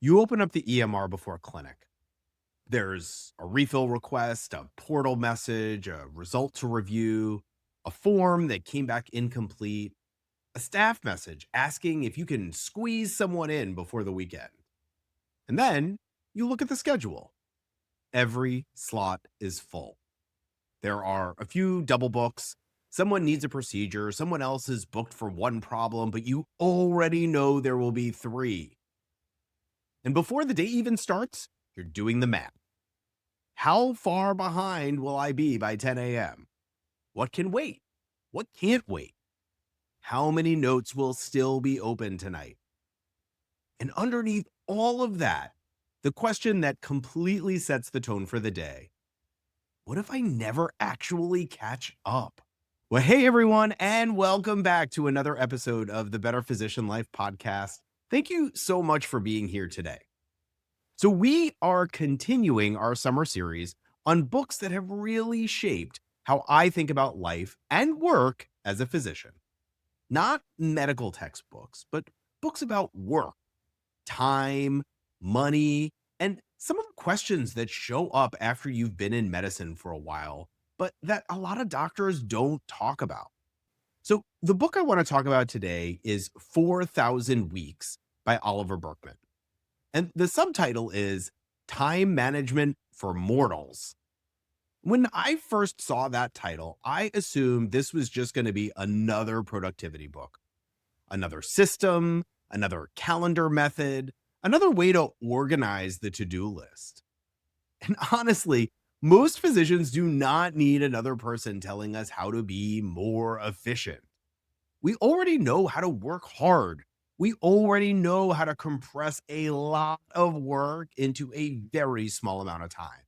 You open up the EMR before clinic. There's a refill request, a portal message, a result to review, a form that came back incomplete, a staff message asking if you can squeeze someone in before the weekend. And then you look at the schedule. Every slot is full. There are a few double books. Someone needs a procedure. Someone else is booked for one problem, but you already know there will be three. And before the day even starts, you're doing the math. How far behind will I be by 10 a.m.? What can wait? What can't wait? How many notes will still be open tonight? And underneath all of that, the question that completely sets the tone for the day: what if I never actually catch up? Well, hey everyone, and welcome back to another episode of the Better Physician Life podcast. Thank you so much for being here today. So, we are continuing our summer series on books that have really shaped how I think about life and work as a physician. Not medical textbooks, but books about work, time, money, and some of the questions that show up after you've been in medicine for a while, but that a lot of doctors don't talk about. So, the book I want to talk about today is 4,000 Weeks by Oliver Burkeman. And the subtitle is Time Management for Mortals. When I first saw that title, I assumed this was just going to be another productivity book, another system, another calendar method, another way to organize the to-do list. And honestly, most physicians do not need another person telling us how to be more efficient. We already know how to work hard. We already know how to compress a lot of work into a very small amount of time.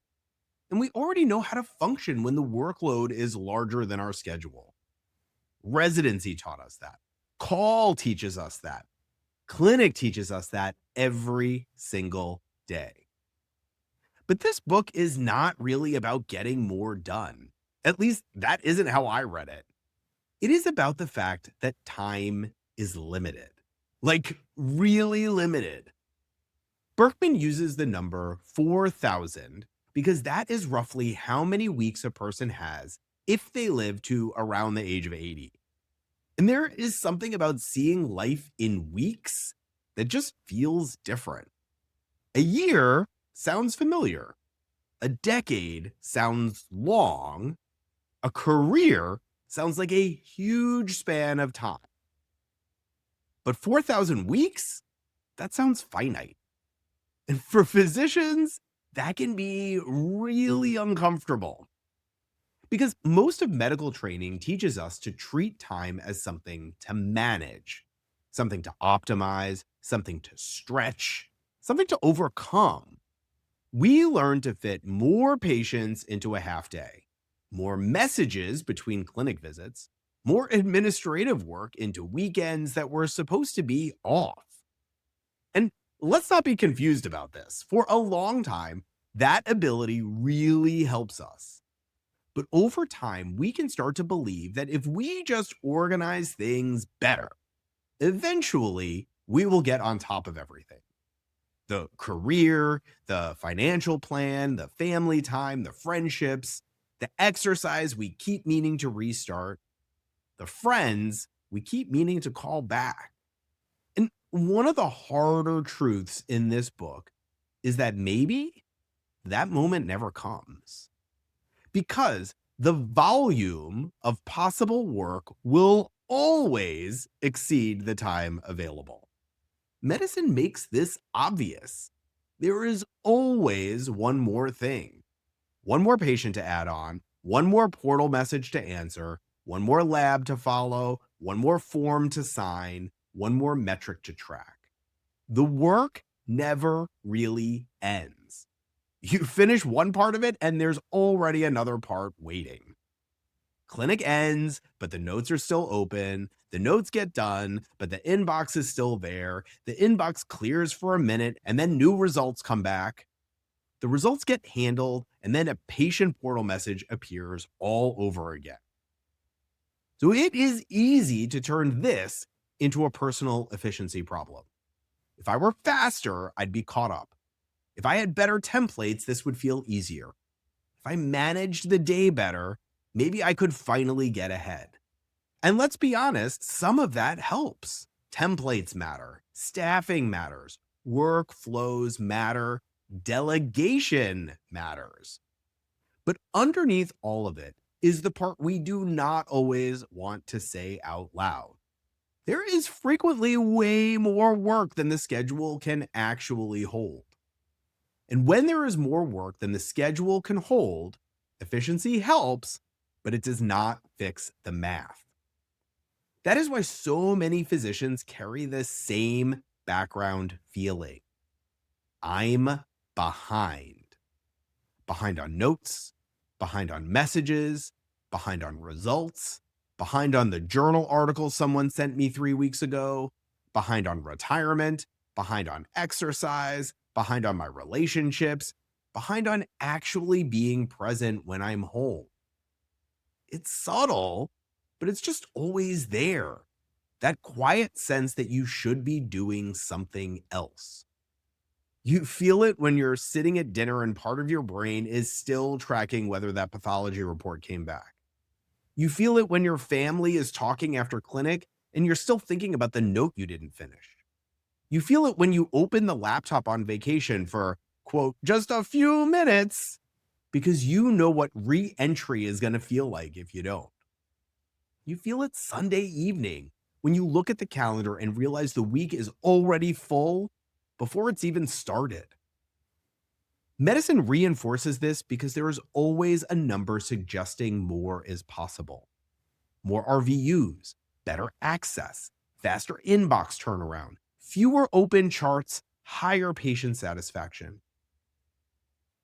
And we already know how to function when the workload is larger than our schedule. Residency taught us that. Call teaches us that. Clinic teaches us that every single day. But this book is not really about getting more done. At least that isn't how I read it. It is about the fact that time is limited, like really limited. Berkman uses the number 4,000 because that is roughly how many weeks a person has if they live to around the age of 80. And there is something about seeing life in weeks that just feels different. A year sounds familiar. A decade sounds long. A career sounds like a huge span of time. But 4,000 weeks? That sounds finite. And for physicians, that can be really uncomfortable because most of medical training teaches us to treat time as something to manage, something to optimize, something to stretch, something to overcome. We learn to fit more patients into a half day, more messages between clinic visits, more administrative work into weekends that were supposed to be off. And let's not be confused about this. For a long time, that ability really helps us. But over time, we can start to believe that if we just organize things better, eventually we will get on top of everything. The career, the financial plan, the family time, the friendships, the exercise we keep meaning to restart, the friends we keep meaning to call back. And one of the harder truths in this book is that maybe that moment never comes because the volume of possible work will always exceed the time available. Medicine makes this obvious. There is always one more thing, one more patient to add on, one more portal message to answer, one more lab to follow, one more form to sign, one more metric to track. The work never really ends. You finish one part of it, and there's already another part waiting. Clinic ends, but the notes are still open. The notes get done, but the inbox is still there. The inbox clears for a minute, and then new results come back. The results get handled, and then a patient portal message appears all over again. So it is easy to turn this into a personal efficiency problem. If I were faster, I'd be caught up. If I had better templates, this would feel easier. If I managed the day better, maybe I could finally get ahead. And let's be honest, some of that helps. Templates matter, staffing matters, workflows matter, delegation matters. But underneath all of it is the part we do not always want to say out loud. There is frequently way more work than the schedule can actually hold. And when there is more work than the schedule can hold, efficiency helps, but it does not fix the math. That is why so many physicians carry the same background feeling. I'm behind. Behind on notes, behind on messages, behind on results, behind on the journal article someone sent me 3 weeks ago, behind on retirement, behind on exercise, behind on my relationships, behind on actually being present when I'm home. It's subtle, but it's just always there. That quiet sense that you should be doing something else. You feel it when you're sitting at dinner and part of your brain is still tracking whether that pathology report came back. You feel it when your family is talking after clinic and you're still thinking about the note you didn't finish. You feel it when you open the laptop on vacation for, quote, just a few minutes, because you know what re-entry is going to feel like if you don't. You feel it Sunday evening when you look at the calendar and realize the week is already full before it's even started. Medicine reinforces this because there is always a number suggesting more is possible. More RVUs, better access, faster inbox turnaround, fewer open charts, higher patient satisfaction.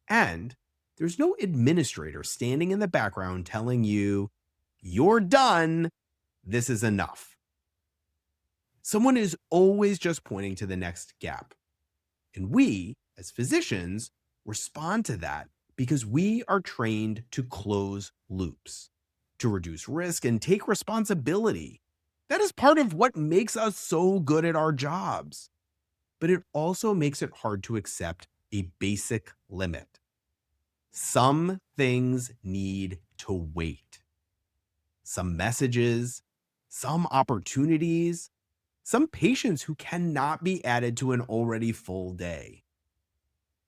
And there's no administrator standing in the background telling you, you're done, this is enough. Someone is always just pointing to the next gap. And we, as physicians, respond to that because we are trained to close loops, to reduce risk and take responsibility. That is part of what makes us so good at our jobs. But it also makes it hard to accept a basic limit. Some things need to wait. Some messages, some opportunities, some patients who cannot be added to an already full day.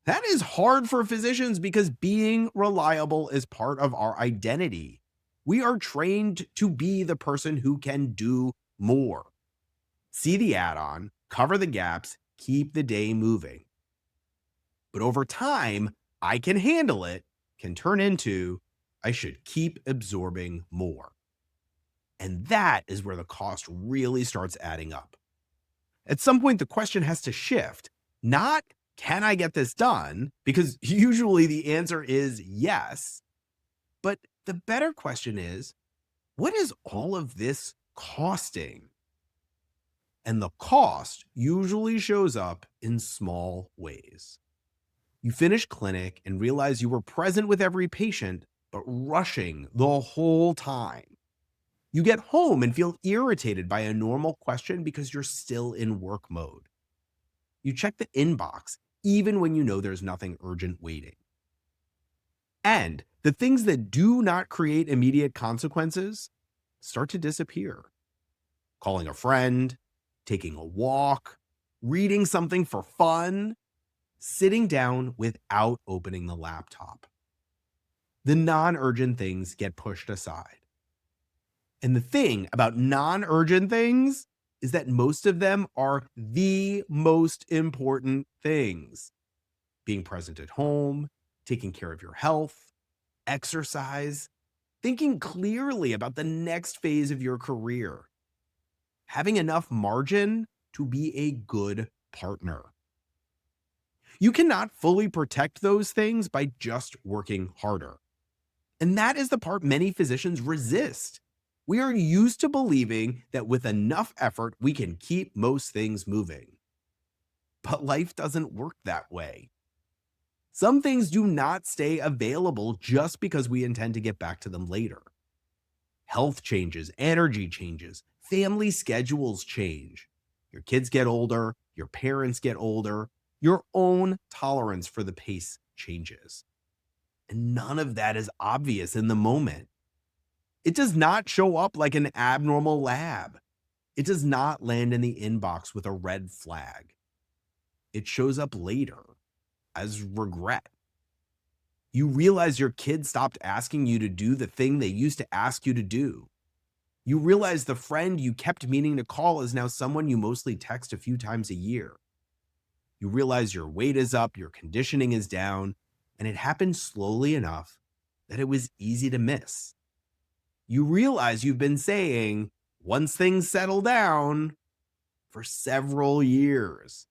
That is hard for physicians because being reliable is part of our identity. We are trained to be the person who can do more. See the add-on, cover the gaps, keep the day moving. But over time, I can handle it can turn into I should keep absorbing more. And that is where the cost really starts adding up. At some point, the question has to shift. Not, can I get this done? Because usually the answer is yes. But the better question is, what is all of this costing? And the cost usually shows up in small ways. You finish clinic and realize you were present with every patient, but rushing the whole time. You get home and feel irritated by a normal question because you're still in work mode. You check the inbox even when you know there's nothing urgent waiting. And the things that do not create immediate consequences start to disappear. Calling a friend, taking a walk, reading something for fun, sitting down without opening the laptop. The non-urgent things get pushed aside. And the thing about non-urgent things is that most of them are the most important things. Being present at home, taking care of your health, exercise, thinking clearly about the next phase of your career, having enough margin to be a good partner. You cannot fully protect those things by just working harder. And that is the part many physicians resist. We are used to believing that with enough effort, we can keep most things moving. But life doesn't work that way. Some things do not stay available just because we intend to get back to them later. Health changes, energy changes, family schedules change. Your kids get older, your parents get older, your own tolerance for the pace changes. And none of that is obvious in the moment. It does not show up like an abnormal lab. It does not land in the inbox with a red flag. It shows up later as regret. You realize your kid stopped asking you to do the thing they used to ask you to do. You realize the friend you kept meaning to call is now someone you mostly text a few times a year. You realize your weight is up, your conditioning is down, and it happened slowly enough that it was easy to miss. You realize you've been saying, once things settle down, for several years.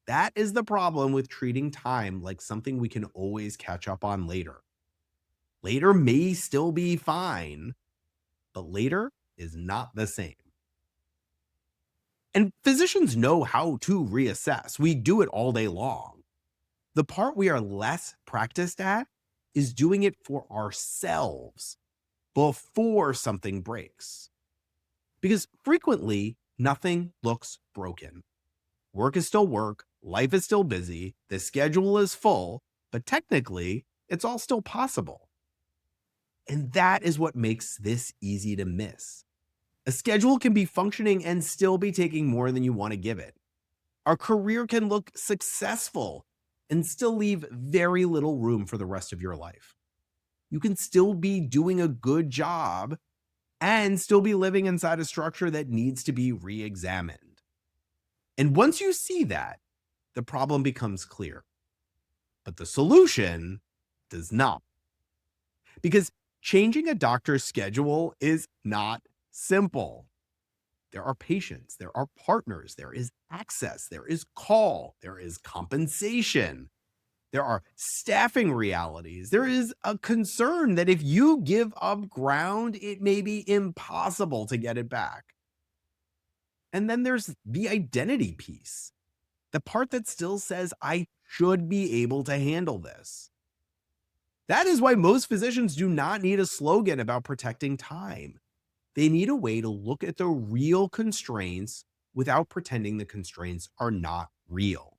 That is the problem with treating time like something we can always catch up on later. Later may still be fine, but later is not the same. And physicians know how to reassess. We do it all day long. The part we are less practiced at is doing it for ourselves before something breaks. Because frequently, nothing looks broken. Work is still work, life is still busy, the schedule is full, but technically, it's all still possible. And that is what makes this easy to miss. A schedule can be functioning and still be taking more than you want to give it. Our career can look successful and still leave very little room for the rest of your life. You can still be doing a good job and still be living inside a structure that needs to be re-examined. And once you see that, the problem becomes clear. But the solution does not. Because changing a doctor's schedule is not simple. There are patients, there are partners, there is access, there is call, there is compensation, there are staffing realities. There is a concern that if you give up ground, it may be impossible to get it back. And then there's the identity piece, the part that still says, I should be able to handle this. That is why most physicians do not need a slogan about protecting time. They need a way to look at the real constraints without pretending the constraints are not real.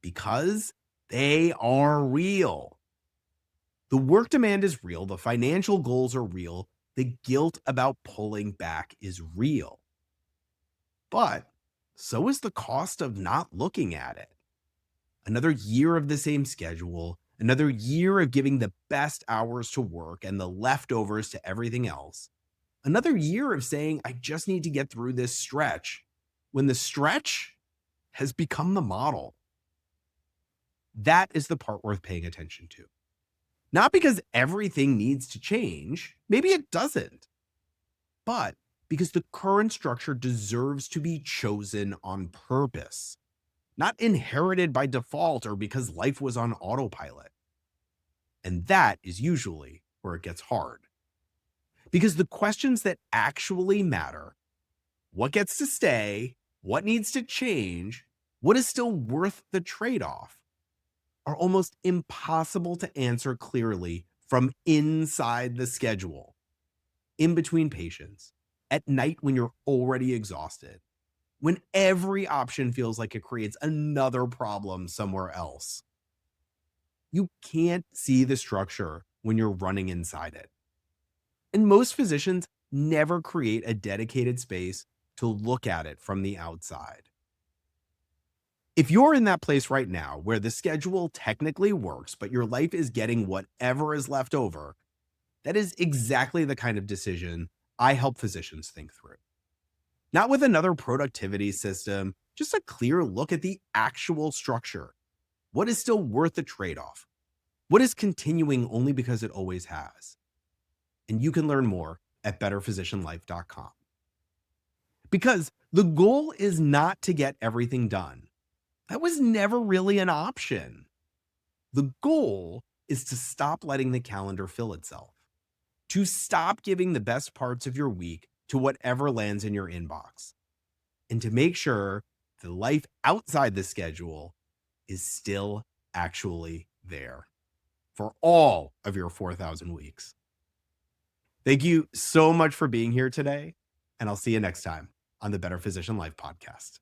Because they are real. The work demand is real. The financial goals are real. The guilt about pulling back is real. But so is the cost of not looking at it. Another year of the same schedule, another year of giving the best hours to work and the leftovers to everything else. Another year of saying, I just need to get through this stretch, when the stretch has become the model. That is the part worth paying attention to. Not because everything needs to change, maybe it doesn't, but because the current structure deserves to be chosen on purpose, not inherited by default or because life was on autopilot. And that is usually where it gets hard. Because the questions that actually matter, what gets to stay, what needs to change, what is still worth the trade-off, are almost impossible to answer clearly from inside the schedule, in between patients, at night when you're already exhausted, when every option feels like it creates another problem somewhere else. You can't see the structure when you're running inside it. And most physicians never create a dedicated space to look at it from the outside. If you're in that place right now where the schedule technically works, but your life is getting whatever is left over, that is exactly the kind of decision I help physicians think through. Not with another productivity system, just a clear look at the actual structure. What is still worth the trade-off? What is continuing only because it always has? And you can learn more at betterphysicianlife.com. Because the goal is not to get everything done. That was never really an option. The goal is to stop letting the calendar fill itself, to stop giving the best parts of your week to whatever lands in your inbox, and to make sure the life outside the schedule is still actually there for all of your 4,000 weeks. Thank you so much for being here today, and I'll see you next time on the Better Physician Life podcast.